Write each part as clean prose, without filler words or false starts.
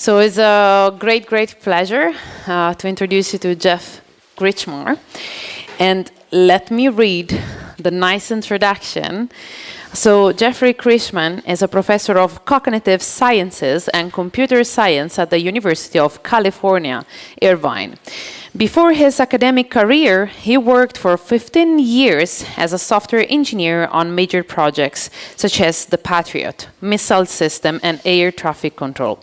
So it's a great, great pleasure to introduce you to Jeff Krichmar. And let me read the nice introduction. So Jeffrey Krichmar is a professor of cognitive sciences and computer science at the University of California, Irvine. Before his academic career, he worked for 15 years as a software engineer on major projects such as the Patriot missile system and air traffic control.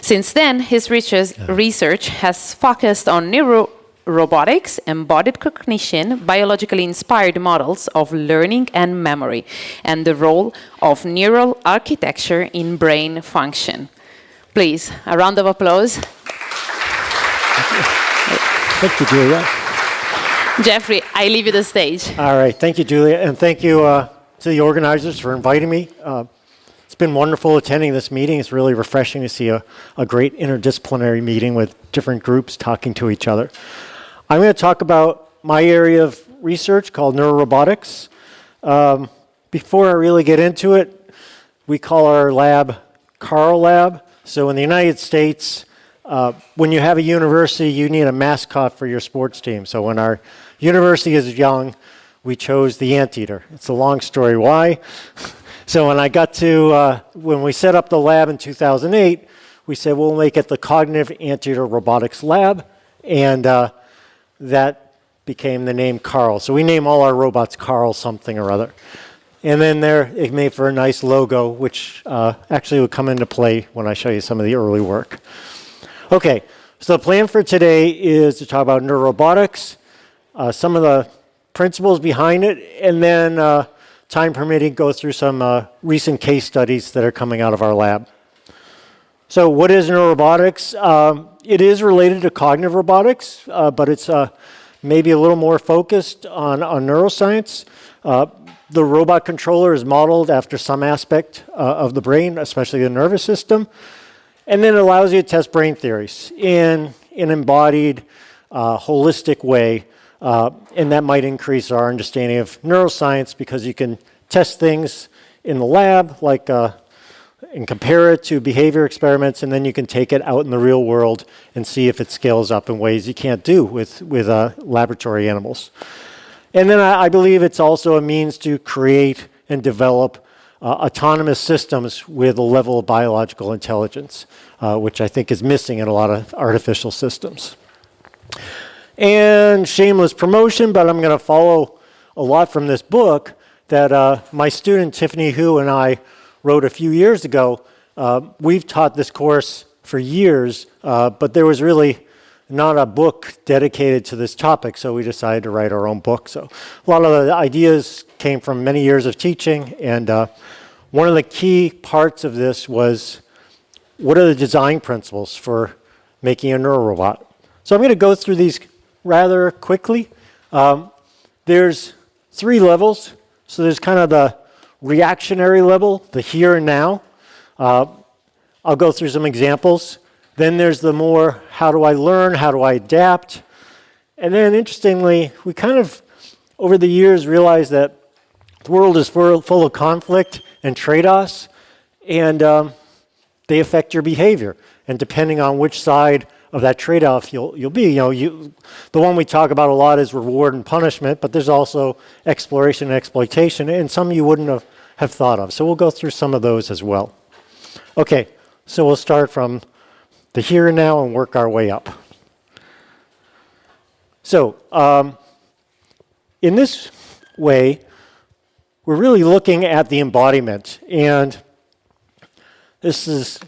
Since then, his research has focused on neurorobotics, embodied cognition, biologically inspired models of learning and memory, and the role of neural architecture in brain function. Please, a round of applause. Thank you, Julia. Jeffrey, I leave you the stage. All right, thank you, Julia, and thank you to the organizers for inviting me. It's been wonderful attending this meeting. It's really refreshing to see a great interdisciplinary meeting with different groups talking to each other. I'm going to talk about my area of research called neurorobotics. Before I really get into it, we call our lab Carl Lab. So in the United States, when you have a university, you need a mascot for your sports team. So when our university is young, we chose the anteater. It's a long story why. So when I got to, when we set up the lab in 2008, we said we'll make it the Cognitive Anteater Robotics Lab, and that became the name Carl. So we name all our robots Carl something or other. And then it made for a nice logo, which actually will come into play when I show you some of the early work. Okay, so the plan for today is to talk about neurorobotics, some of the principles behind it, and then time permitting, go through some recent case studies that are coming out of our lab. So what is neurorobotics? It is related to cognitive robotics, but it's maybe a little more focused on neuroscience. The robot controller is modeled after some aspect of the brain, especially the nervous system, and then it allows you to test brain theories in an embodied, holistic way. And that might increase our understanding of neuroscience because you can test things in the lab, like and compare it to behavior experiments, and then you can take it out in the real world and see if it scales up in ways you can't do with laboratory animals. And then I believe it's also a means to create and develop autonomous systems with a level of biological intelligence, which I think is missing in a lot of artificial systems. And shameless promotion, but I'm going to follow a lot from this book that my student Tiffany Hu and I wrote a few years ago. We've taught this course for years, but there was really not a book dedicated to this topic, so we decided to write our own book. So a lot of the ideas came from many years of teaching, and one of the key parts of this was, what are the design principles for making a neurorobot? So I'm going to go through these rather quickly. There's 3 levels. So there's kind of the reactionary level, the here and now. I'll go through some examples. Then there's the more, how do I learn, how do I adapt? And then interestingly, we kind of, over the years, realized that the world is full of conflict and trade-offs, and they affect your behavior. And depending on which side of that trade-off you'll be. The one we talk about a lot is reward and punishment, but there's also exploration and exploitation, and some you wouldn't have thought of. So we'll go through some of those as well. Okay, so we'll start from the here and now and work our way up. So in this way, we're really looking at the embodiment, and this is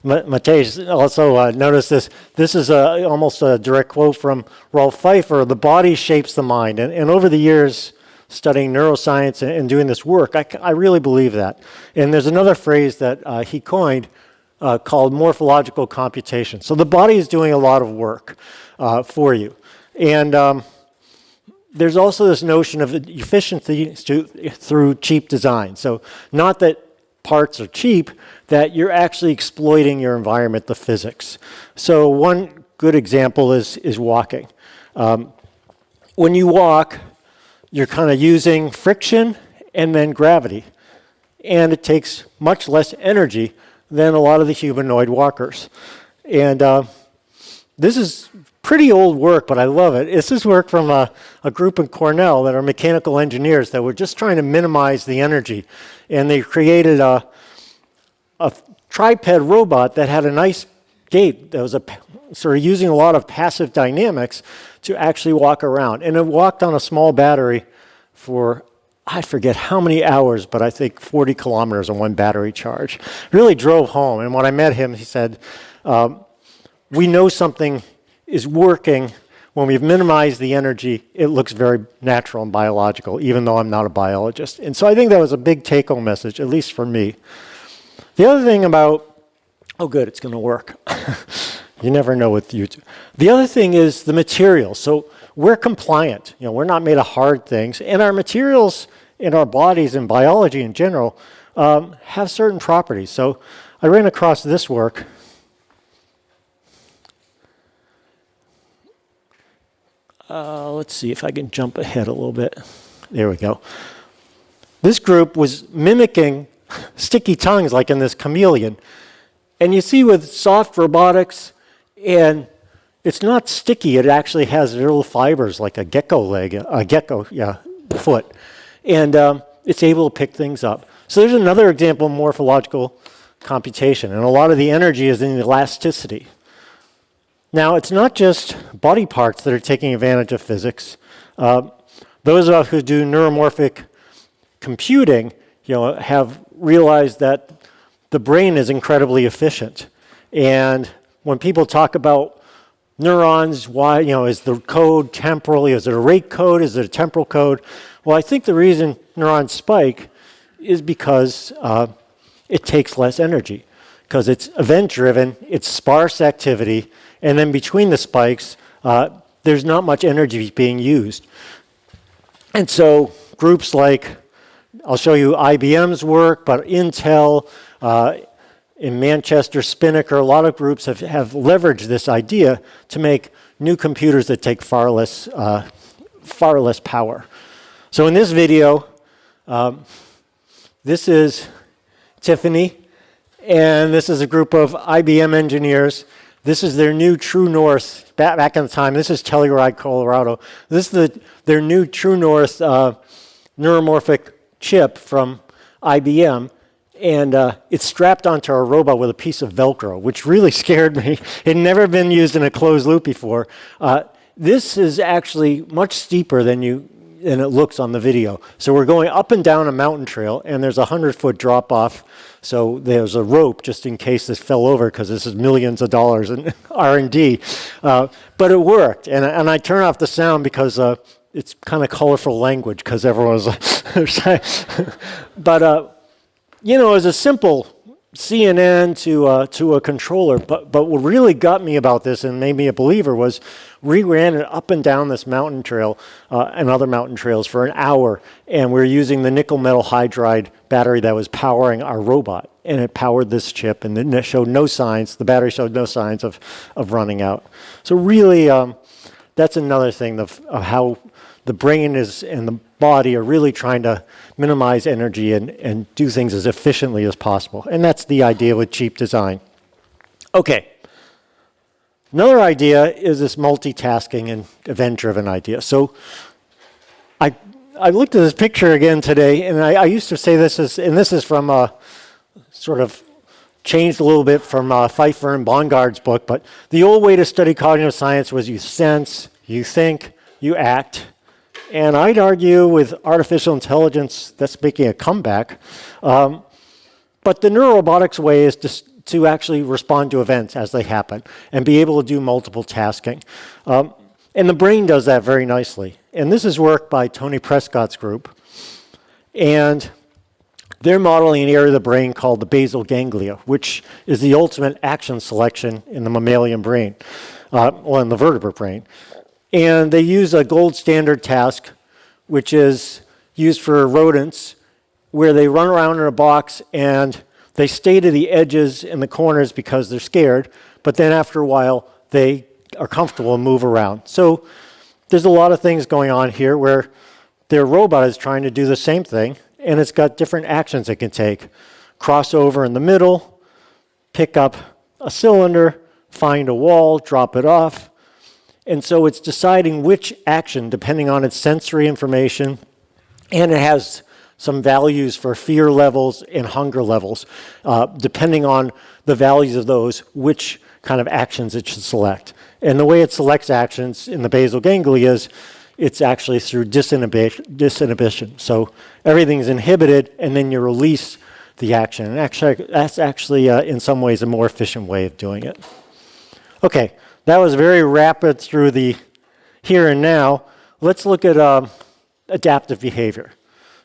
Matej also noticed this. This is almost a direct quote from Rolf Pfeiffer, the body shapes the mind. And over the years, studying neuroscience and doing this work, I really believe that. And there's another phrase that he coined called morphological computation. So the body is doing a lot of work for you. And there's also this notion of efficiency through cheap design. So not that parts are cheap, that you're actually exploiting your environment, the physics. So one good example is walking. When you walk, you're kind of using friction and then gravity. And it takes much less energy than a lot of the humanoid walkers. And this is pretty old work, but I love it. This is work from a group in Cornell that are mechanical engineers that were just trying to minimize the energy. And they created a triped robot that had a nice gait that was sort of using a lot of passive dynamics to actually walk around. And it walked on a small battery for, I forget how many hours, but I think 40 kilometers on one battery charge. Really drove home. And when I met him, he said, we know something is working. When we've minimized the energy, it looks very natural and biological, even though I'm not a biologist. And so I think that was a big take-home message, at least for me. The other thing about, oh good, it's going to work. You never know with YouTube. The other thing is the materials. So we're compliant. We're not made of hard things. And our materials in our bodies and biology in general have certain properties. So I ran across this work. Let's see if I can jump ahead a little bit. There we go. This group was mimicking sticky tongues like in this chameleon. And you see with soft robotics, and it's not sticky, it actually has little fibers like a gecko leg, foot. And it's able to pick things up. So there's another example of morphological computation. And a lot of the energy is in the elasticity. Now, it's not just body parts that are taking advantage of physics. Those of us who do neuromorphic computing, have realized that the brain is incredibly efficient. And when people talk about neurons, why, is the code temporal? Is it a rate code? Is it a temporal code? Well, I think the reason neurons spike is because it takes less energy, because it's event-driven, it's sparse activity, and then between the spikes, there's not much energy being used. And so groups like, I'll show you IBM's work, but Intel, in Manchester, Spinnaker, a lot of groups have leveraged this idea to make new computers that take far less power. So in this video, this is Tiffany, and this is a group of IBM engineers. This is their new True North, back in the time, this is Telluride, Colorado. This is their new True North neuromorphic chip from IBM, and it's strapped onto a robot with a piece of Velcro, which really scared me. It had never been used in a closed loop before. This is actually much steeper than it looks on the video. So we're going up and down a mountain trail, and there's a 100-foot drop-off. So there's a rope just in case this fell over, because this is millions of dollars in R&D. But it worked, and I turn off the sound because it's kind of colorful language, because everyone's but as a simple CNN to a controller, but what really got me about this and made me a believer was we ran it up and down this mountain trail and other mountain trails for an hour, and we're using the nickel metal hydride battery that was powering our robot, and it powered this chip, and it showed no signs, the battery showed no signs of running out. So really, that's another thing of how the brain and the body are really trying to minimize energy and do things as efficiently as possible. And that's the idea with cheap design. Okay. Another idea is this multitasking and event-driven idea. So I looked at this picture again today, and I used to say this is from sort of changed a little bit from Pfeiffer and Bongard's book, but the old way to study cognitive science was you sense, you think, you act. And I'd argue with artificial intelligence that's making a comeback. But the neurorobotics way is to actually respond to events as they happen and be able to do multiple tasking. And the brain does that very nicely. And this is work by Tony Prescott's group. And they're modeling an area of the brain called the basal ganglia, which is the ultimate action selection in the mammalian brain, in the vertebrate brain. And they use a gold standard task, which is used for rodents, where they run around in a box and they stay to the edges and the corners because they're scared, but then after a while, they are comfortable and move around. So there's a lot of things going on here where their robot is trying to do the same thing, and it's got different actions it can take. Crossover in the middle, pick up a cylinder, find a wall, drop it off. And so it's deciding which action, depending on its sensory information, and it has some values for fear levels and hunger levels. Depending on the values of those, which kind of actions it should select. And the way it selects actions in the basal ganglia is it's actually through disinhibition. So everything's inhibited, and then you release the action. And actually, that's actually, in some ways, a more efficient way of doing it. Okay, that was very rapid through the here and now. Let's look at adaptive behavior.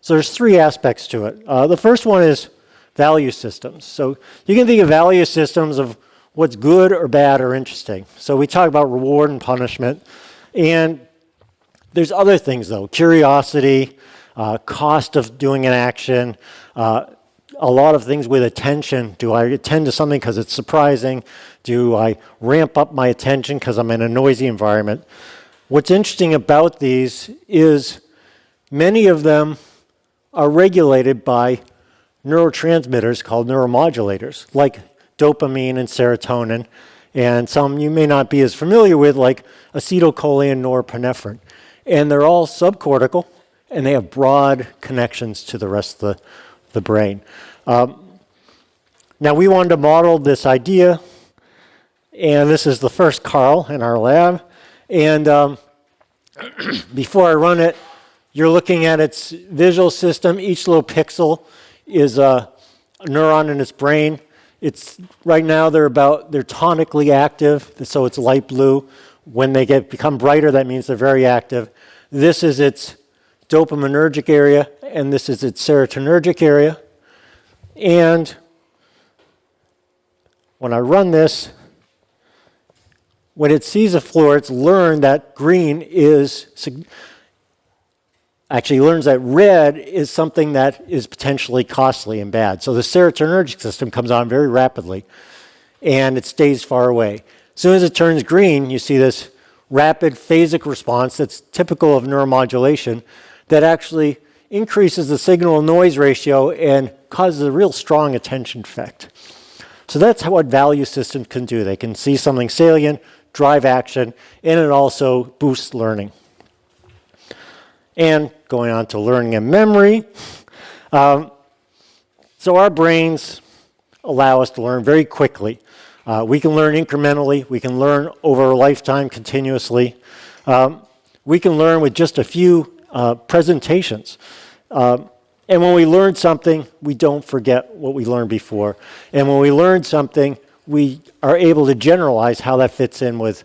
So there's three aspects to it. The first one is value systems. So you can think of value systems of what's good or bad or interesting. So we talk about reward and punishment. And there's other things, though. Curiosity, cost of doing an action, a lot of things with attention. Do I attend to something because it's surprising? Do I ramp up my attention because I'm in a noisy environment? What's interesting about these is many of them are regulated by neurotransmitters called neuromodulators, like dopamine and serotonin, and some you may not be as familiar with, like acetylcholine and norepinephrine. And they're all subcortical, and they have broad connections to the rest of the brain. Now, we wanted to model this idea, and this is the first Carl in our lab. And before I run it, you're looking at its visual system. Each little pixel is a neuron in its brain. It's right now they're tonically active, so it's light blue. When they become brighter, that means they're very active. This is its dopaminergic area, and this is its serotonergic area. And when I run this, when it sees a floor, it's learned that learns that red is something that is potentially costly and bad. So the serotonergic system comes on very rapidly, and it stays far away. As soon as it turns green, you see this rapid phasic response that's typical of neuromodulation that actually increases the signal-noise ratio and causes a real strong attention effect. So that's what value systems can do. They can see something salient, drive action, and it also boosts learning. And going on to learning and memory. So our brains allow us to learn very quickly. We can learn incrementally. We can learn over a lifetime continuously. We can learn with just a few presentations. And when we learn something, we don't forget what we learned before. And when we learn something, we are able to generalize how that fits in with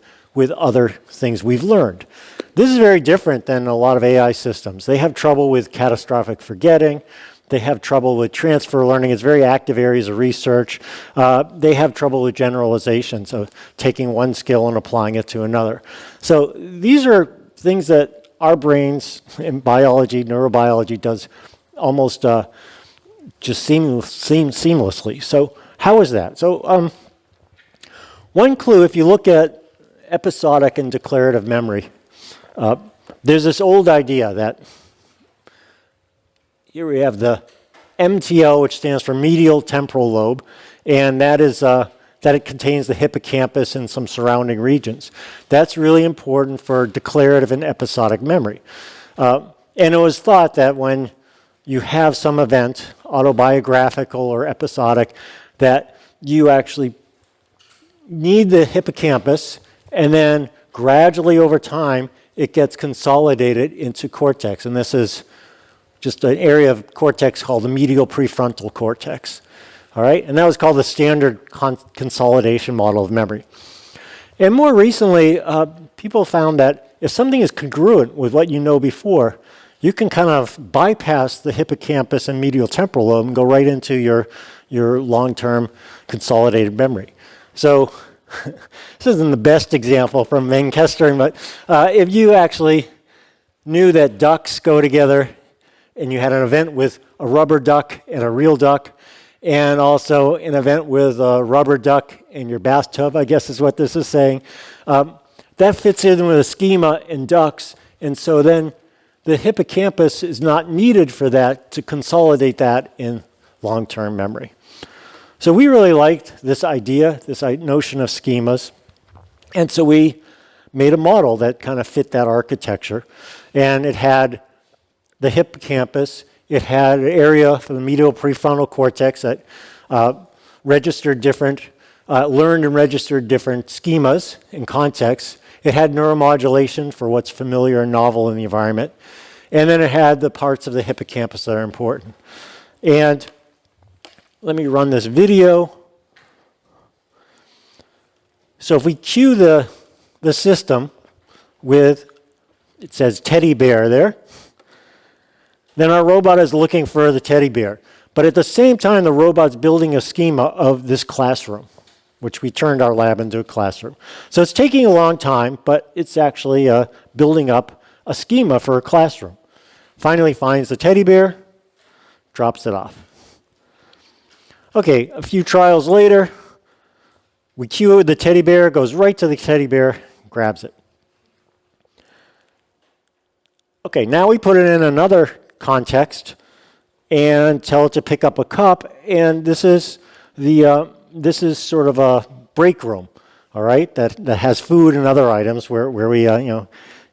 other things we've learned. This is very different than a lot of AI systems. They have trouble with catastrophic forgetting. They have trouble with transfer learning. It's very active areas of research. They have trouble with generalizations of taking one skill and applying it to another. So these are things that our brains in biology, neurobiology does almost just seamlessly. So how is that? So one clue, if you look at episodic and declarative memory, there's this old idea that here we have the MTL, which stands for medial temporal lobe, and that is that it contains the hippocampus and some surrounding regions. That's really important for declarative and episodic memory. And it was thought that when you have some event, autobiographical or episodic, that you actually need the hippocampus, and then gradually over time, it gets consolidated into cortex. And this is just an area of cortex called the medial prefrontal cortex. All right, and that was called the standard consolidation model of memory. And more recently, people found that if something is congruent with what you know before, you can kind of bypass the hippocampus and medial temporal lobe and go right into your long-term consolidated memory. So this isn't the best example from Menkestering, but if you actually knew that ducks go together and you had an event with a rubber duck and a real duck, and also an event with a rubber duck in your bathtub, I guess is what this is saying, that fits in with a schema in ducks, and so then the hippocampus is not needed for that to consolidate that in long-term memory. So we really liked this idea, this notion of schemas. And so we made a model that kind of fit that architecture. And it had the hippocampus. It had an area for the medial prefrontal cortex that registered different, learned and registered different schemas and contexts. It had neuromodulation for what's familiar and novel in the environment. And then it had the parts of the hippocampus that are important. And let me run this video. So if we cue the system with, it says teddy bear there, then our robot is looking for the teddy bear. But at the same time, the robot's building a schema of this classroom, which we turned our lab into a classroom. So it's taking a long time, but it's actually building up a schema for a classroom. Finally finds the teddy bear, drops it off. Okay, a few trials later, we cue it with the teddy bear, goes right to the teddy bear, grabs it. Okay, now we put it in another context and tell it to pick up a cup, and this is sort of a break room, all right, that has food and other items where we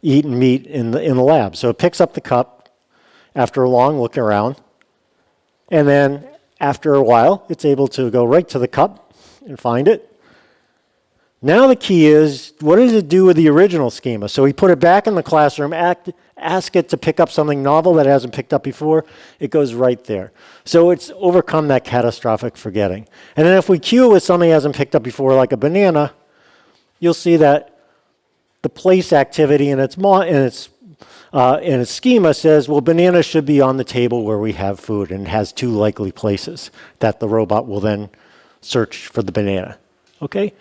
eat and meet in the lab. So it picks up the cup after a long look around, and then after a while, it's able to go right to the cup and find it. Now the key is, what does it do with the original schema? So we put it back in the classroom, ask it to pick up something novel that it hasn't picked up before, it goes right there. So it's overcome that catastrophic forgetting. And then if we cue it with something it hasn't picked up before, like a banana, you'll see that the place activity in its schema says, well, banana should be on the table where we have food, and it has two likely places that the robot will then search for the banana. Okay?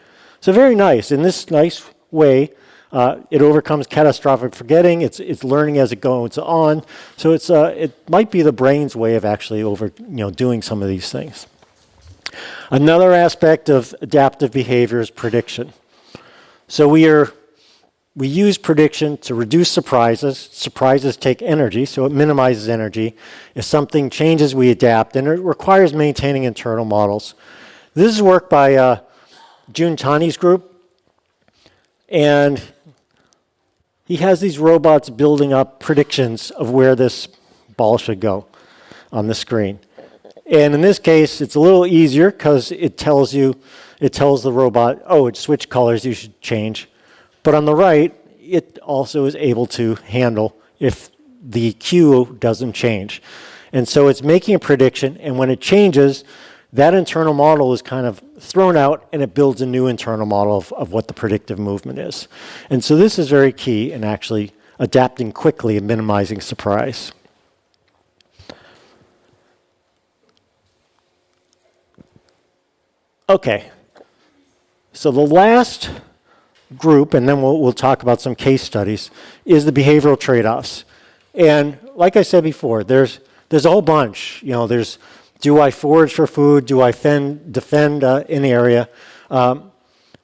So very nice. In this nice way, it overcomes catastrophic forgetting. It's learning as it goes on. So it might be the brain's way of actually doing some of these things. Another aspect of adaptive behavior is prediction. So we use prediction to reduce surprises. Surprises take energy, so it minimizes energy. If something changes, we adapt, and it requires maintaining internal models. This is work by Jun Tani's group, and he has these robots building up predictions of where this ball should go on the screen. And in this case, it's a little easier because it tells the robot, oh, it switched colors, you should change. But on the right, it also is able to handle if the cue doesn't change. And so it's making a prediction, and when it changes, that internal model is kind of thrown out, and it builds a new internal model of what the predictive movement is. And so this is very key in actually adapting quickly and minimizing surprise. Okay, so the last group, and then we'll talk about some case studies, is the behavioral trade-offs. And like I said before, there's a whole bunch. There's, do I forage for food? Do I defend an area?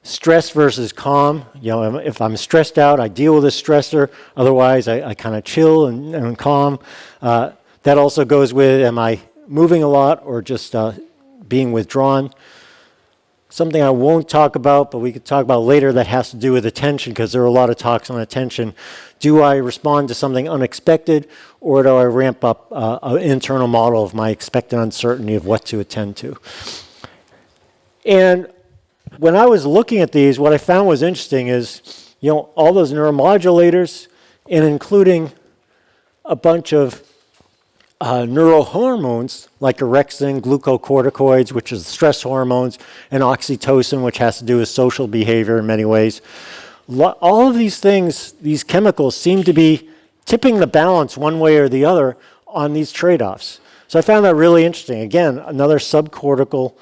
Stress versus calm. If I'm stressed out, I deal with a stressor. Otherwise, I kind of chill and calm. That also goes with, am I moving a lot or just being withdrawn? Something I won't talk about, but we could talk about later, that has to do with attention, because there are a lot of talks on attention. Do I respond to something unexpected, or do I ramp up an internal model of my expected uncertainty of what to attend to? And when I was looking at these, what I found was interesting is, all those neuromodulators, and including a bunch of neurohormones like orexin, glucocorticoids, which is stress hormones, and oxytocin, which has to do with social behavior in many ways. All of these things, these chemicals, seem to be tipping the balance one way or the other on these trade-offs. So I found that really interesting. Again, another subcortical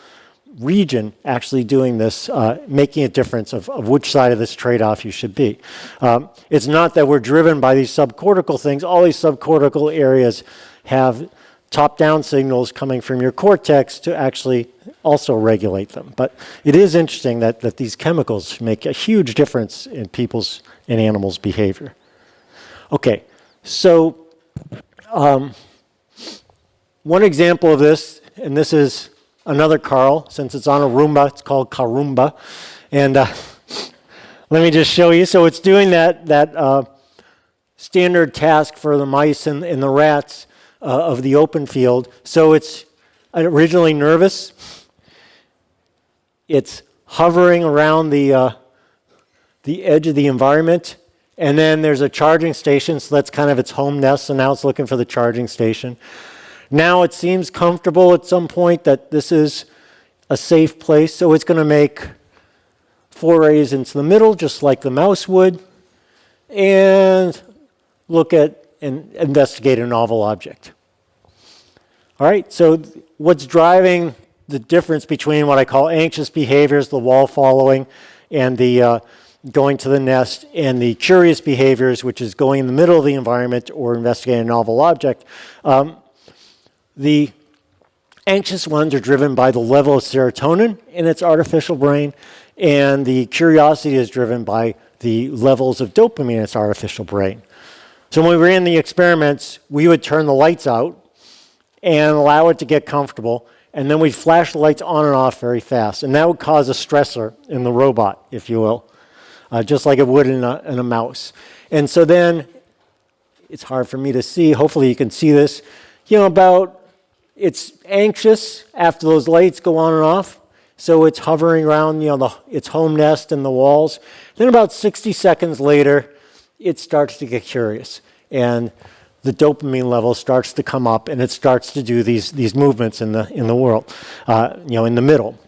region actually doing this, making a difference of which side of this trade-off you should be. It's not that we're driven by these subcortical things. All these subcortical areas have top-down signals coming from your cortex to actually also regulate them. But it is interesting that these chemicals make a huge difference in people's and animals' behavior. Okay, so one example of this, and this is another Carl. Since it's on a Roomba, it's called Karumba. And let me just show you. So it's doing that standard task for the mice and the rats of the open field. So it's originally nervous. It's hovering around the edge of the environment. And then there's a charging station, so that's kind of its home nest. So now it's looking for the charging station. Now it seems comfortable at some point that this is a safe place. So it's going to make forays into the middle, just like the mouse would, and look at and investigate a novel object. All right, so what's driving the difference between what I call anxious behaviors, the wall following, and the going to the nest, and the curious behaviors, which is going in the middle of the environment or investigating a novel object. The anxious ones are driven by the level of serotonin in its artificial brain, and the curiosity is driven by the levels of dopamine in its artificial brain. So when we ran the experiments, we would turn the lights out and allow it to get comfortable, and then we'd flash the lights on and off very fast, and that would cause a stressor in the robot, if you will, just like it would in a mouse. And so then, it's hard for me to see, hopefully you can see this, it's anxious after those lights go on and off, so it's hovering around its home nest and the walls. Then about 60 seconds later, it starts to get curious, and the dopamine level starts to come up, and it starts to do these movements in the world, in the middle.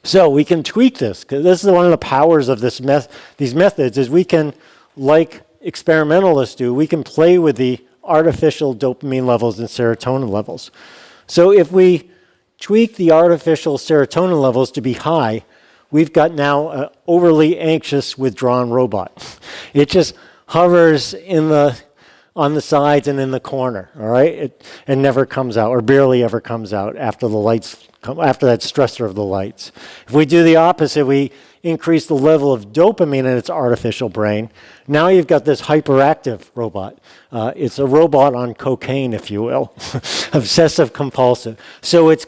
So we can tweak this, because this is one of the powers of these methods, is we can, like experimentalists do, we can play with the artificial dopamine levels and serotonin levels. So if we tweak the artificial serotonin levels to be high, we've got now an overly anxious withdrawn robot. It just hovers on the sides and in the corner, all right? It never comes out, or barely ever comes out after that stressor of the lights. If we do the opposite, we increase the level of dopamine in its artificial brain. Now you've got this hyperactive robot. It's a robot on cocaine, if you will, obsessive compulsive. So it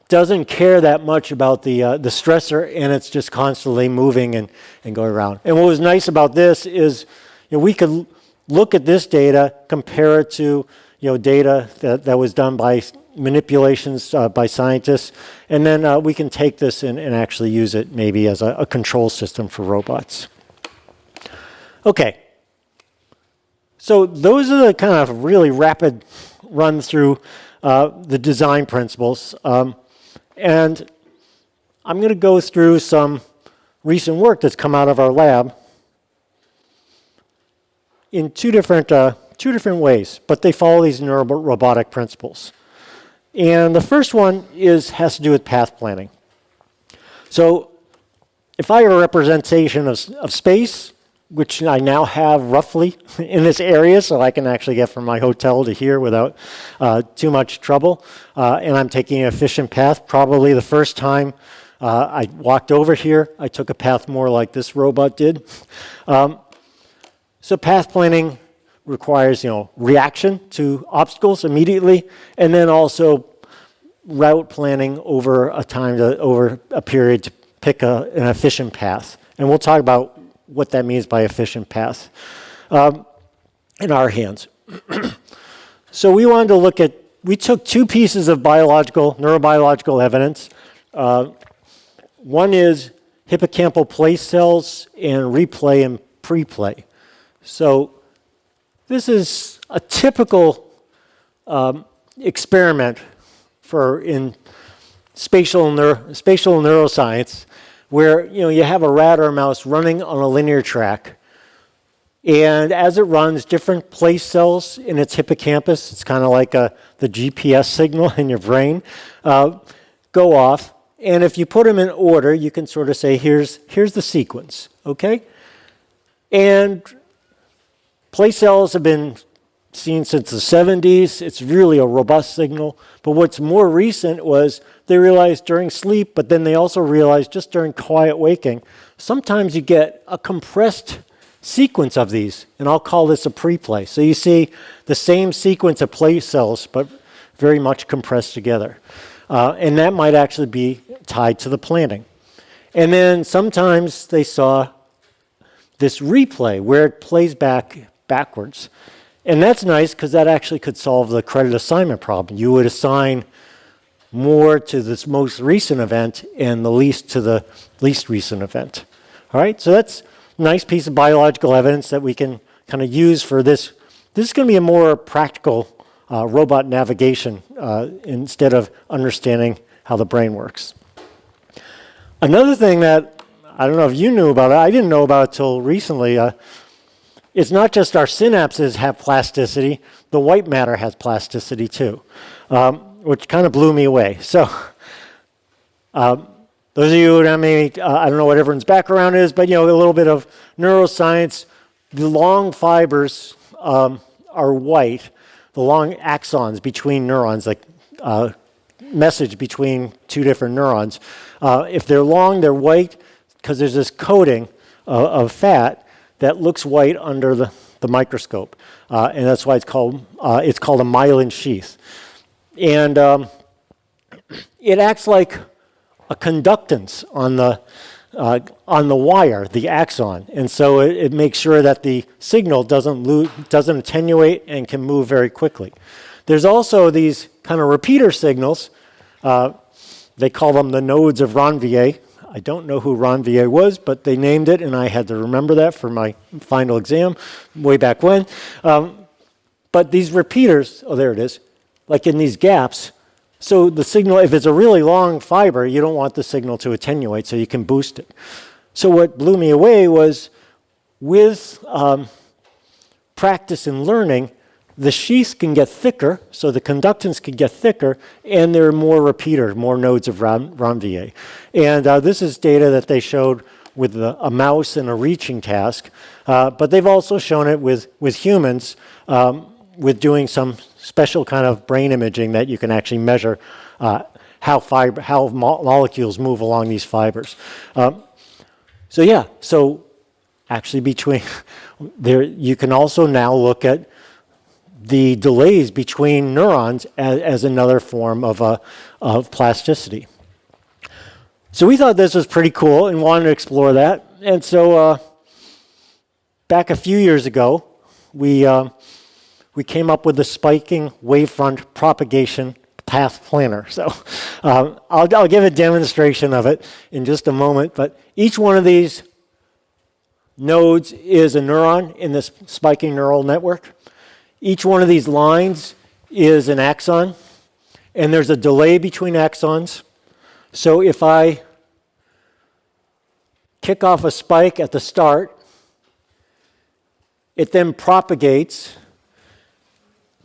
doesn't care that much about the stressor, and it's just constantly moving and going around. And what was nice about this is we could look at this data, compare it to data that was done by manipulations by scientists, and then we can take this and actually use it maybe as a control system for robots. Okay, so those are the kind of really rapid run through the design principles, and I'm going to go through some recent work that's come out of our lab in two different ways, but they follow these neurorobotic principles. And the first one has to do with path planning. So if I have a representation of space, which I now have roughly in this area, so I can actually get from my hotel to here without too much trouble, and I'm taking an efficient path, probably the first time I walked over here, I took a path more like this robot did. So path planning requires, reaction to obstacles immediately, and then also route planning over a period to pick an efficient path. And we'll talk about what that means by efficient path in our hands. So we wanted to we took two pieces of neurobiological evidence. One is hippocampal place cells and replay and preplay. So this is a typical experiment in spatial neuroscience, where you have a rat or a mouse running on a linear track, and as it runs, different place cells in its hippocampus, it's kind of like the GPS signal in your brain, go off, and if you put them in order, you can sort of say, here's the sequence, okay? And place cells have been seen since the 70s. It's really a robust signal. But what's more recent was they realized during sleep, but then they also realized just during quiet waking, sometimes you get a compressed sequence of these, and I'll call this a preplay. So you see the same sequence of place cells, but very much compressed together. And that might actually be tied to the planning. And then sometimes they saw this replay where it plays backwards. And that's nice because that actually could solve the credit assignment problem. You would assign more to this most recent event and the least to the least recent event. All right, so that's a nice piece of biological evidence that we can kind of use for this. This is going to be a more practical robot navigation instead of understanding how the brain works. Another thing that I don't know if you knew about it, I didn't know about it till recently. It's not just our synapses have plasticity, the white matter has plasticity too, which kind of blew me away. So those of you that I don't know what everyone's background is, but a little bit of neuroscience, the long fibers are white, the long axons between neurons, like message between two different neurons. If they're long, they're white because there's this coating of fat that looks white under the microscope, and that's why it's called a myelin sheath. And it acts like a conductance on the wire, the axon, and so it makes sure that the signal doesn't attenuate and can move very quickly. There's also these kind of repeater signals. They call them the nodes of Ranvier. I don't know who Ranvier was, but they named it, and I had to remember that for my final exam way back when. But these repeaters, oh, there it is, like in these gaps. So the signal, if it's a really long fiber, you don't want the signal to attenuate, so you can boost it. So what blew me away was with practice and learning, the sheaths can get thicker, so the conductance can get thicker, and there are more repeaters, more nodes of Ranvier. And this is data that they showed with a mouse and a reaching task, but they've also shown it with humans with doing some special kind of brain imaging that you can actually measure how molecules move along these fibers. So actually between there, you can also now look at the delays between neurons as another form of plasticity. So we thought this was pretty cool and wanted to explore that. And so back a few years ago, we came up with the spiking wavefront propagation path planner. So I'll give a demonstration of it in just a moment, but each one of these nodes is a neuron in this spiking neural network. Each one of these lines is an axon, and there's a delay between axons. So if I kick off a spike at the start, it then propagates,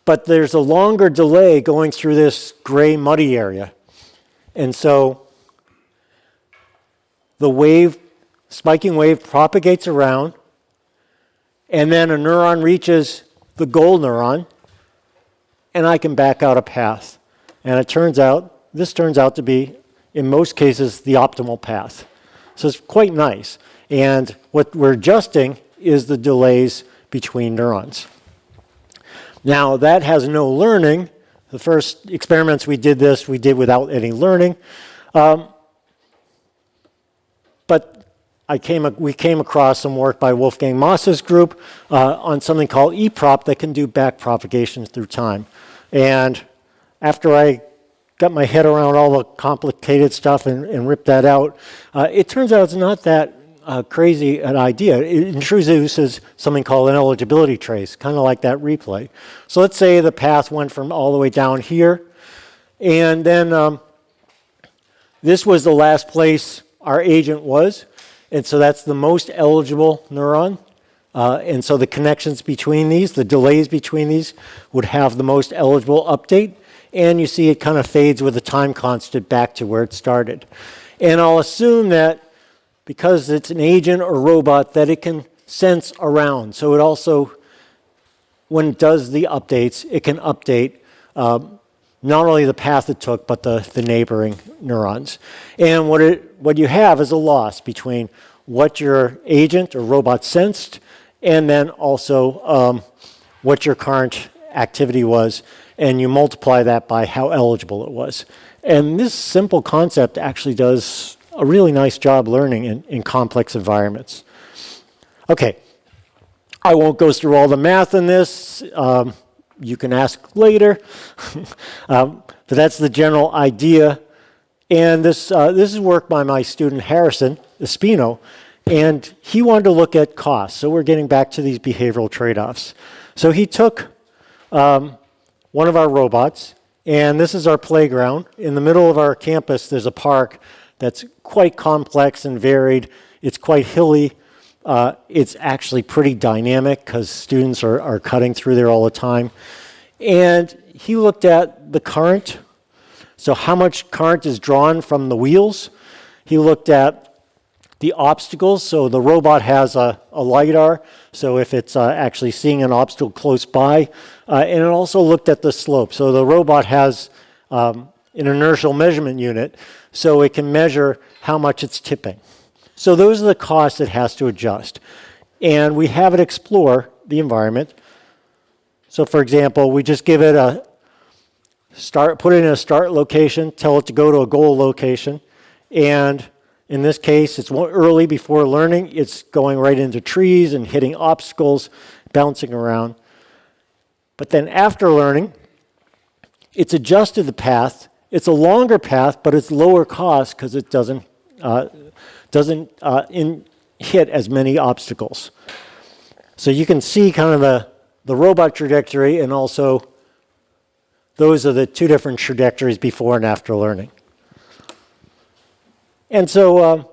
but there's a longer delay going through this gray muddy area. And so the spiking wave propagates around, and then a neuron reaches the goal neuron, and I can back out a path. And this turns out to be, in most cases, the optimal path. So it's quite nice. And what we're adjusting is the delays between neurons. Now, that has no learning. The first experiments we did without any learning. But we came across some work by Wolfgang Moss's group on something called eProp that can do back propagation through time. And after I got my head around all the complicated stuff and ripped that out, it turns out it's not that crazy an idea. It introduces something called an eligibility trace, kind of like that replay. So let's say the path went from all the way down here, and then this was the last place our agent was. And so that's the most eligible neuron. And so the connections between these, the delays between these, would have the most eligible update. And you see it kind of fades with the time constant back to where it started. And I'll assume that because it's an agent or robot, that it can sense around. So it also, when it does the updates, it can update not only the path it took, but the neighboring neurons. And what you have is a loss between what your agent or robot sensed, and then also what your current activity was and you multiply that by how eligible it was. And this simple concept actually does a really nice job learning in complex environments. Okay, I won't go through all the math in this. You can ask later. But that's the general idea. And this is work by my student Harrison Espino, and he wanted to look at cost. So we're getting back to these behavioral trade-offs. So he took one of our robots, and this is our playground. In the middle of our campus, there's a park that's quite complex and varied. It's quite hilly. It's actually pretty dynamic because students are cutting through there all the time. And he looked at the current, so how much current is drawn from the wheels. He looked at the obstacles, so the robot has a LiDAR, so if it's actually seeing an obstacle close by, and it also looked at the slope. So the robot has an inertial measurement unit, so it can measure how much it's tipping. So those are the costs it has to adjust. And we have it explore the environment. So for example, we just give it put it in a start location, tell it to go to a goal location, and in this case, it's early before learning. It's going right into trees and hitting obstacles, bouncing around. But then after learning, it's adjusted the path. It's a longer path, but it's lower cost because it doesn't hit as many obstacles. So you can see kind of the robot trajectory, and also those are the two different trajectories before and after learning. And so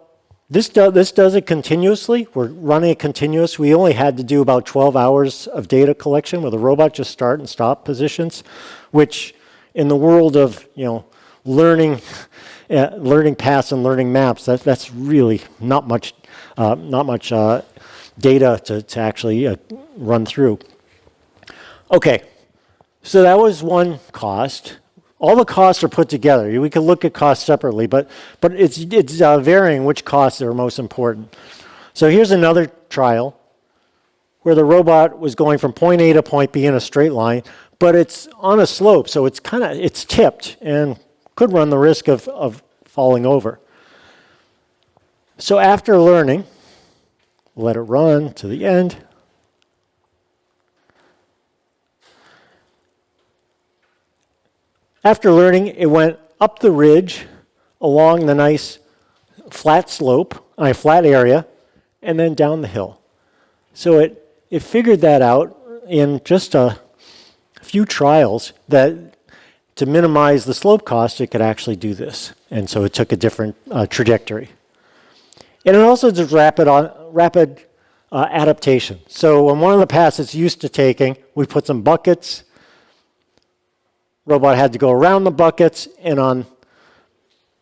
this does it continuously. We're running it continuous. We only had to do about 12 hours of data collection with a robot, just start and stop positions, which in the world of learning paths and learning maps, that's really not much data to actually run through. Okay, so that was one cost. All the costs are put together. We could look at costs separately, but it's varying which costs are most important. So here's another trial where the robot was going from point A to point B in a straight line, but it's on a slope, so it's tipped and could run the risk of falling over. So after learning, let it run to the end. After learning, it went up the ridge along the nice flat flat area, and then down the hill. So it figured that out in just a few trials that to minimize the slope cost, it could actually do this. And so it took a different trajectory. And it also does rapid adaptation. So on one of the paths it's used to taking, we put some buckets. Robot had to go around the buckets, and on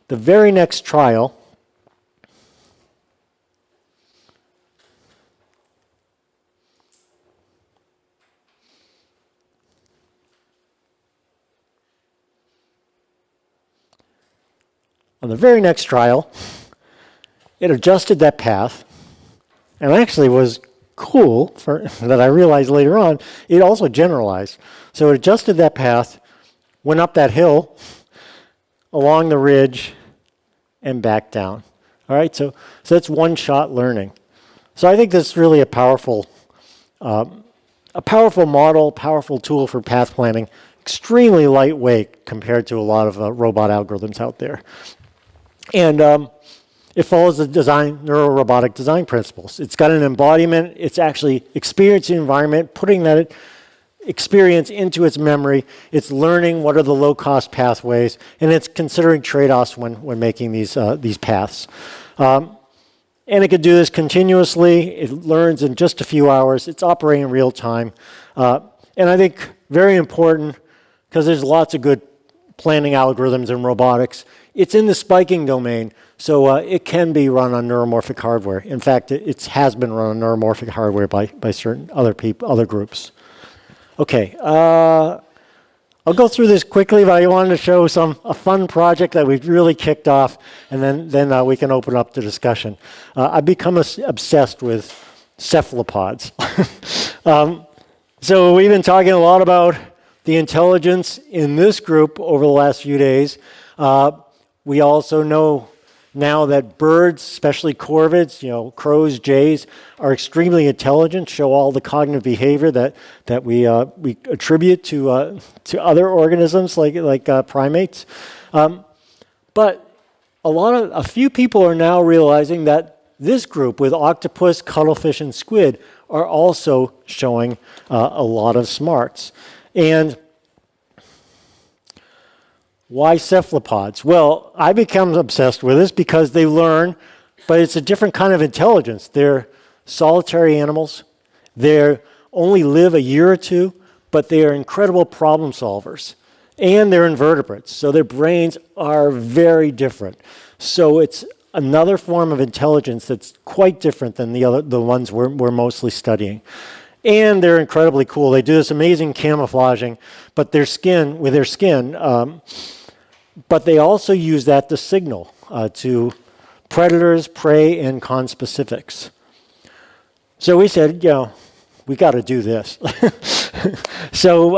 the very next trial, it adjusted that path, and actually was cool that I realized later on, it also generalized. So it adjusted that path, went up that hill, along the ridge, and back down. All right, so that's one-shot learning. So I think this is really a powerful model, powerful tool for path planning, extremely lightweight compared to a lot of robot algorithms out there. And it follows the neurorobotic design principles. It's got an embodiment. It's actually experiencing the environment, putting that experience into its memory. It's learning what are the low-cost pathways, and it's considering trade-offs when making these paths. And it can do this continuously. It learns in just a few hours. It's operating in real time. And I think very important, because there's lots of good planning algorithms in robotics, it's in the spiking domain, so it can be run on neuromorphic hardware. In fact, it has been run on neuromorphic hardware by certain other groups. Okay, I'll go through this quickly, but I wanted to show a fun project that we've really kicked off, and then we can open up the discussion. I've become obsessed with cephalopods. So we've been talking a lot about the intelligence in this group over the last few days. We also know now that birds, especially corvids, crows, jays, are extremely intelligent, show all the cognitive behavior that we attribute to other organisms like primates. But a few people are now realizing that this group with octopus, cuttlefish, and squid are also showing a lot of smarts. And why cephalopods? Well, I become obsessed with this because they learn, but it's a different kind of intelligence. They're solitary animals. They only live a year or two, but they are incredible problem solvers. And they're invertebrates, so their brains are very different. So it's another form of intelligence that's quite different than the ones we're mostly studying. And they're incredibly cool. They do this amazing camouflaging, but with their skin, but they also use that to signal to predators, prey, and conspecifics. So we said, we got to do this. So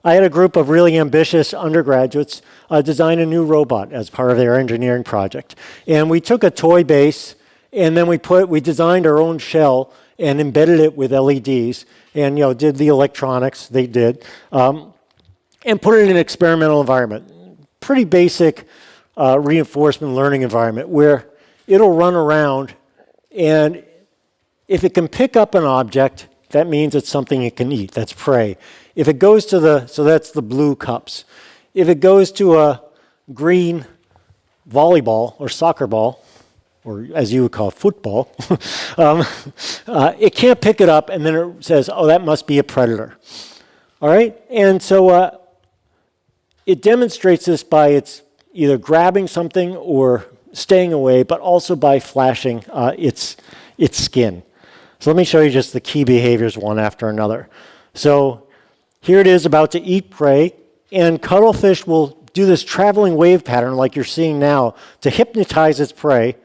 I had a group of really ambitious undergraduates design a new robot as part of their engineering project. And we took a toy base, and then we designed our own shell and embedded it with LEDs, and did the electronics, they did, and put it in an experimental environment. Pretty basic reinforcement learning environment where it'll run around, and if it can pick up an object, that means it's something it can eat, that's prey. If it goes to so that's the blue cups. If it goes to a green volleyball or soccer ball, or as you would call it, football, it can't pick it up, and then it says, oh, that must be a predator. All right? And so it demonstrates this by its either grabbing something or staying away, but also by flashing its skin. So let me show you just the key behaviors one after another. So here it is about to eat prey, and cuttlefish will do this traveling wave pattern like you're seeing now to hypnotize its prey,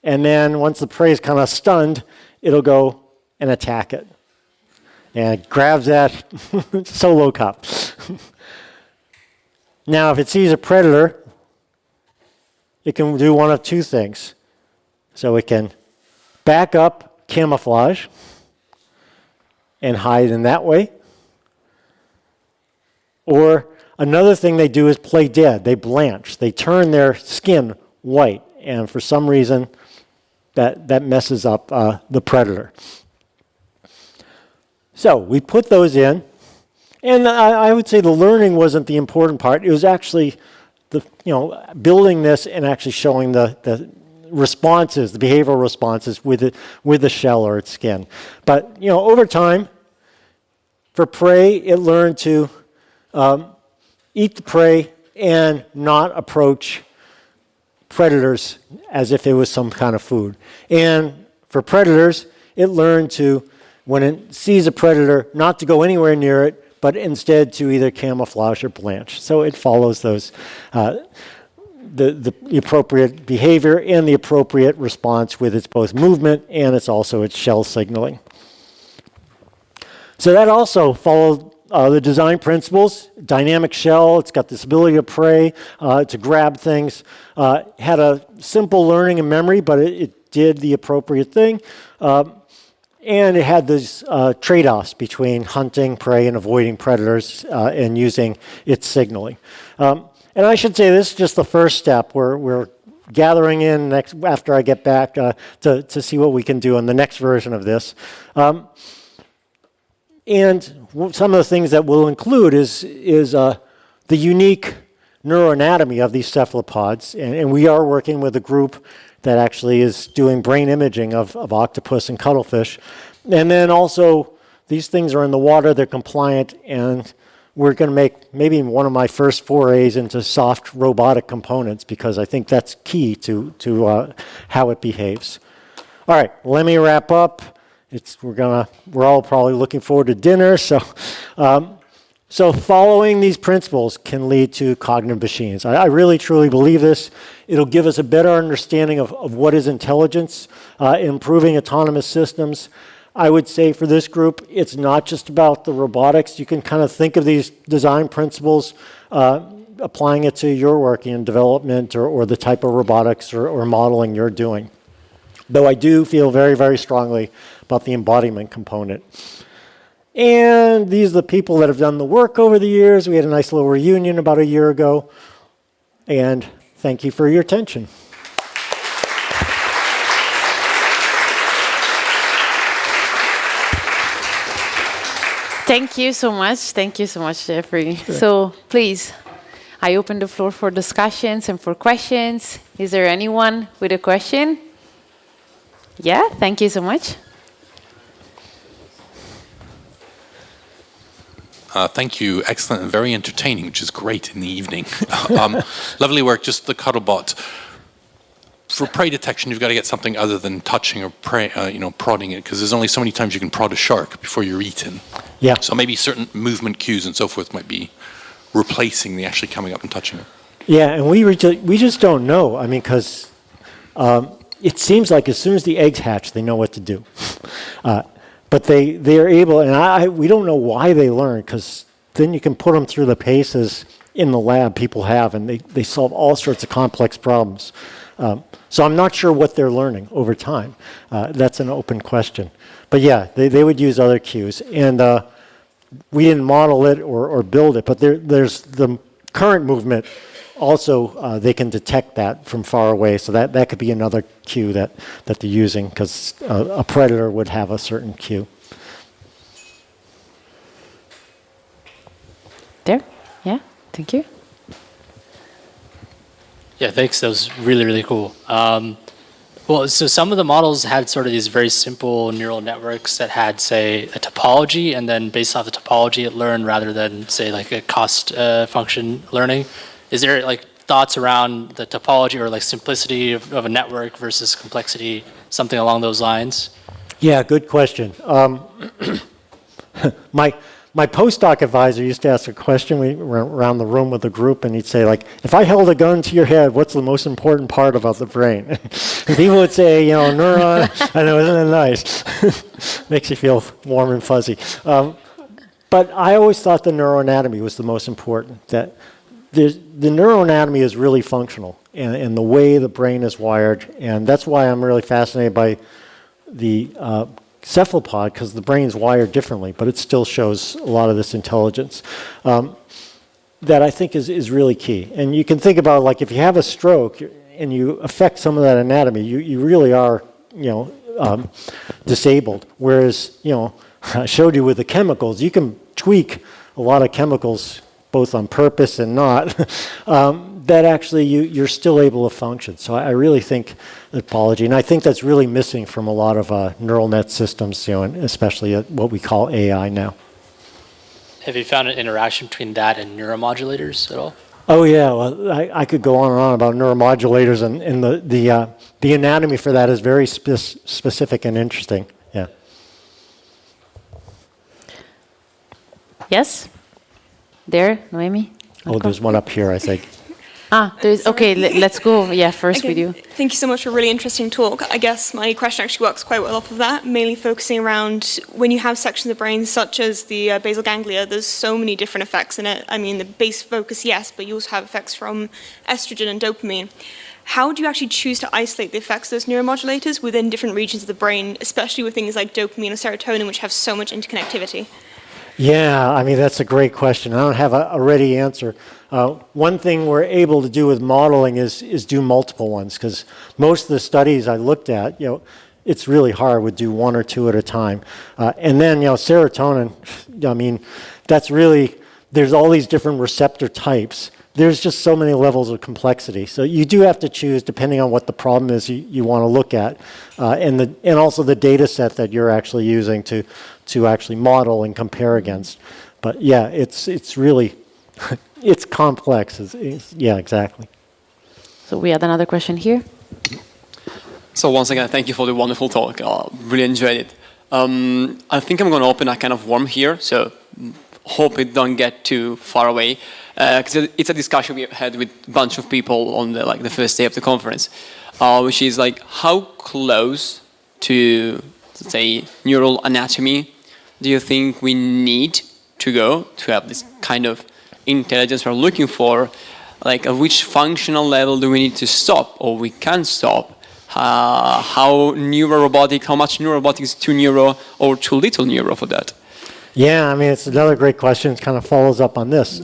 and then once the prey is kind of stunned, it'll go and attack it. And it grabs that solo cup. Now, if it sees a predator, it can do one of two things. So it can back up, camouflage, and hide in that way. Or another thing they do is play dead. They blanch. They turn their skin white. And for some reason, that messes up the predator. So we put those in. And I would say the learning wasn't the important part. It was actually building this and actually showing the responses, the behavioral responses with the shell or its skin. But over time, for prey, it learned to eat the prey and not approach predators as if it was some kind of food. And for predators, it learned to, when it sees a predator, not to go anywhere near it, but instead to either camouflage or blanch. So it follows those, the appropriate behavior and the appropriate response with its both movement and its shell signaling. So that also followed the design principles. Dynamic shell, it's got this ability to prey, to grab things. Had a simple learning and memory, but it did the appropriate thing. And it had these trade-offs between hunting prey and avoiding predators and using its signaling. And I should say this is just the first step. We're gathering in after I get back to see what we can do in the next version of this. And some of the things that we'll include is the unique neuroanatomy of these cephalopods. And we are working with a group that actually is doing brain imaging of octopus and cuttlefish. And then also, these things are in the water, they're compliant, and we're going to make maybe one of my first forays into soft robotic components, because I think that's key to how it behaves. All right, let me wrap up. We're all probably looking forward to dinner, so following these principles can lead to cognitive machines. I really, truly believe this. It'll give us a better understanding of what is intelligence, improving autonomous systems, I would say for this group, it's not just about the robotics. You can kind of think of these design principles, applying it to your work in development or the type of robotics or modeling you're doing. Though I do feel very, very strongly about the embodiment component. And these are the people that have done the work over the years. We had a nice little reunion about a year ago. And thank you for your attention. Thank you so much. Thank you so much, Jeffrey. Sure. So please, I open the floor for discussions and for questions. Is there anyone with a question? Yeah, thank you so much. Thank you. Excellent and very entertaining, which is great in the evening. Lovely work. Just the Cuddlebot. For prey detection, you've got to get something other than touching or prodding it, because there's only so many times you can prod a shark before you're eaten. Yeah. So maybe certain movement cues and so forth might be replacing the actually coming up and touching it. Yeah, and we just don't know. I mean, because it seems like as soon as the eggs hatch, they know what to do. But they are able, and we don't know why they learn, because then you can put them through the paces in the lab people have, and they solve all sorts of complex problems. So I'm not sure what they're learning over time. That's an open question. But yeah, they would use other cues. And we didn't model it or build it, but there's the current movement. Also, they can detect that from far away, so that could be another cue that they're using, because a predator would have a certain cue. There? Yeah, thank you. Yeah, thanks. That was really, really cool. Well, so some of the models had sort of these very simple neural networks that had, say, a topology, and then based off the topology, it learned rather than, say, like a cost function learning. Is there like thoughts around the topology or like simplicity of a network versus complexity, something along those lines? Yeah, good question. My postdoc advisor used to ask a question. We were around the room with a group, and he'd say, like, if I held a gun to your head, what's the most important part about the brain? And people would say, neuron. I know, isn't it nice? Makes you feel warm and fuzzy. But I always thought the neuroanatomy was the most important. That the neuroanatomy is really functional, and the way the brain is wired, and that's why I'm really fascinated by the cephalopod, because the brain's wired differently, but it still shows a lot of this intelligence that I think is really key. And you can think about, like, if you have a stroke and you affect some of that anatomy, you really are, disabled. Whereas, I showed you with the chemicals, you can tweak a lot of chemicals, both on purpose and not, that actually you're still able to function. So I really think topology, and I think that's really missing from a lot of neural net systems, and especially what we call AI now. Have you found an interaction between that and neuromodulators at all? Oh yeah, well, I could go on and on about neuromodulators, and the anatomy for that is very specific and interesting. Yeah. Yes? There, Noemi? Oh, there's one up here, I think. There's, okay, let's go. Yeah, first okay, with you. Thank you so much for a really interesting talk. I guess my question actually works quite well off of that, mainly focusing around when you have sections of the brain, such as the basal ganglia, there's so many different effects in it. I mean, the base focus, yes, but you also have effects from estrogen and dopamine. How do you actually choose to isolate the effects of those neuromodulators within different regions of the brain, especially with things like dopamine or serotonin, which have so much interconnectivity? Yeah, I mean, that's a great question. I don't have a ready answer. One thing we're able to do with modeling is do multiple ones, because most of the studies I looked at, it's really hard. We'd do one or two at a time. And then, serotonin, I mean, that's really, there's all these different receptor types. There's just so many levels of complexity. So you do have to choose, depending on what the problem is you want to look at, and also the data set that you're actually using to actually model and compare against. But yeah, it's really, it's complex. Yeah, exactly. So we had another question here. So once again, thank you for the wonderful talk. Really enjoyed it. I think I'm going to open a kind of worm here, so hope it don't get too far away, because it's a discussion we had with a bunch of people on the first day of the conference, which is like how close to say, neural anatomy do you think we need to go to have this kind of intelligence we're looking for? Like, at which functional level do we need to stop, or we can stop? How much neurorobotics is too neuro or too little neuro for that? Yeah, I mean, it's another great question. It kind of follows up on this.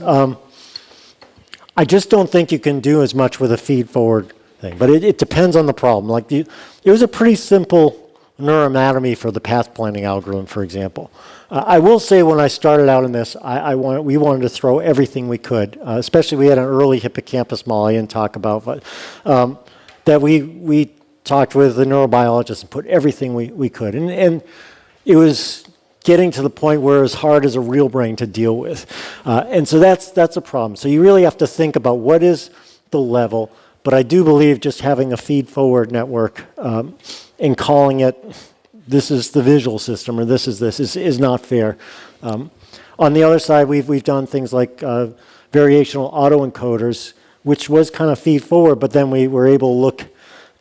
I just don't think you can do as much with a feed-forward thing, but it depends on the problem. Like, it was a pretty simple neuroanatomy for the path planning algorithm, for example. I will say when I started out in this, we wanted to throw everything we could, especially we had an early hippocampus model I didn't talk about, but that we talked with the neurobiologists and put everything we could. And it was getting to the point where it was hard as a real brain to deal with. And so that's a problem. So you really have to think about what is the level, but I do believe just having a feed-forward network and calling it, this is the visual system, or this is not fair. On the other side, we've done things like variational autoencoders, which was kind of feed-forward, but then we were able to look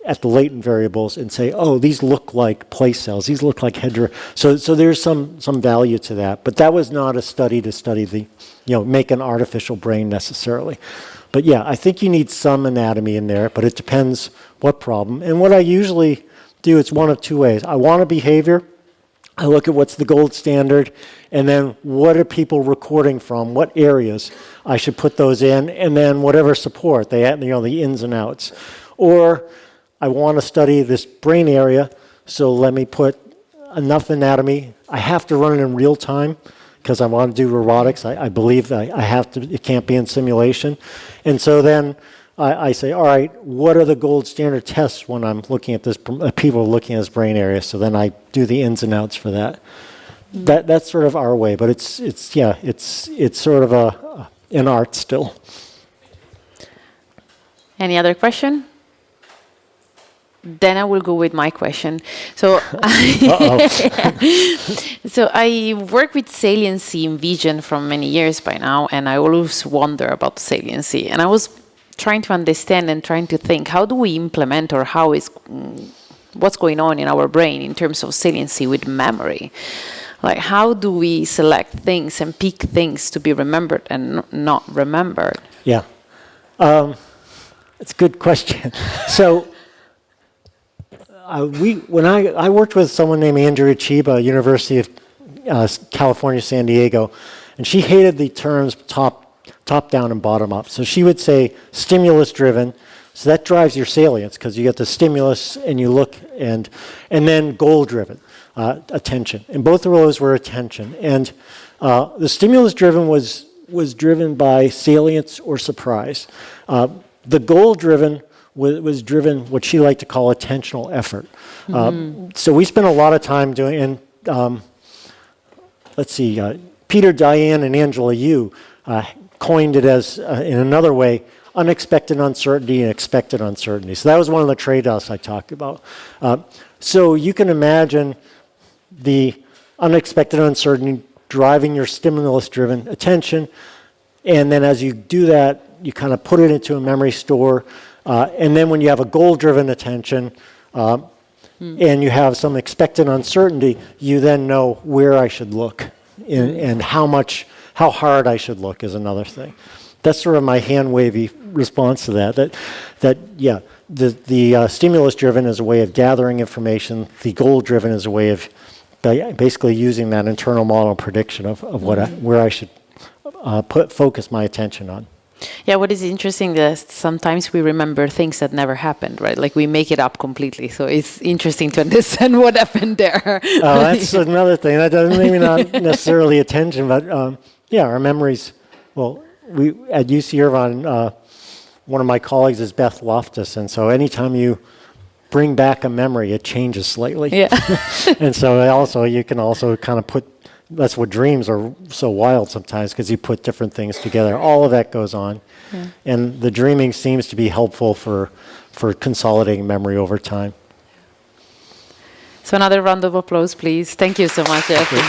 at the latent variables and say, oh, these look like place cells, these look like so there's some value to that, but that was not a study to study the, make an artificial brain necessarily. But yeah, I think you need some anatomy in there, but it depends what problem. And what I usually do, it's one of two ways. I want a behavior, I look at what's the gold standard, and then what are people recording from, what areas I should put those in, and then whatever support, the ins and outs. Or I want to study this brain area, so let me put enough anatomy. I have to run it in real time because I want to do robotics. I believe that I have to, it can't be in simulation. And so then I say, all right, what are the gold standard tests when I'm looking at this, people looking at this brain area? So then I do the ins and outs for that. That's sort of our way, but it's sort of an art still. Any other question? Then I will go with my question. So, so I work with saliency in vision for many years by now, and I always wonder about saliency. And I was trying to understand and trying to think, how do we implement, or what's going on in our brain in terms of saliency with memory? Like, how do we select things and pick things to be remembered and not remembered? Yeah, it's a good question. So. When I worked with someone named Andrea Chiba, University of California, San Diego, and she hated the terms top down and bottom up. So she would say stimulus driven, so that drives your salience because you get the stimulus and you look, and then goal driven, attention. And both of those were attention. And the stimulus driven was driven by salience or surprise. The goal driven was driven what she liked to call attentional effort. So we spent a lot of time doing, and let's see, Peter, Diane, and Angela Yu coined it as, in another way, unexpected uncertainty and expected uncertainty. So that was one of the trade-offs I talked about. So you can imagine the unexpected uncertainty driving your stimulus-driven attention, and then as you do that, you kind of put it into a memory store. And then when you have a goal-driven attention and you have some expected uncertainty, you then know where I should look and how hard I should look is another thing. That's sort of my hand-wavy response to that. The stimulus-driven is a way of gathering information. The goal-driven is a way of basically using that internal model prediction of where I should focus my attention on. Yeah, what is interesting is sometimes we remember things that never happened, right? Like we make it up completely. So it's interesting to understand what happened there. That's another thing. That doesn't maybe not necessarily attention, but our memories. Well, we at UC Irvine, one of my colleagues is Beth Loftus, and so anytime you bring back a memory, it changes slightly. Yeah. And so you can also kind of put. That's what dreams are so wild sometimes, because you put different things together. All of that goes on. Yeah. And the dreaming seems to be helpful for consolidating memory over time. So another round of applause, please. Thank you so much, Jeffrey.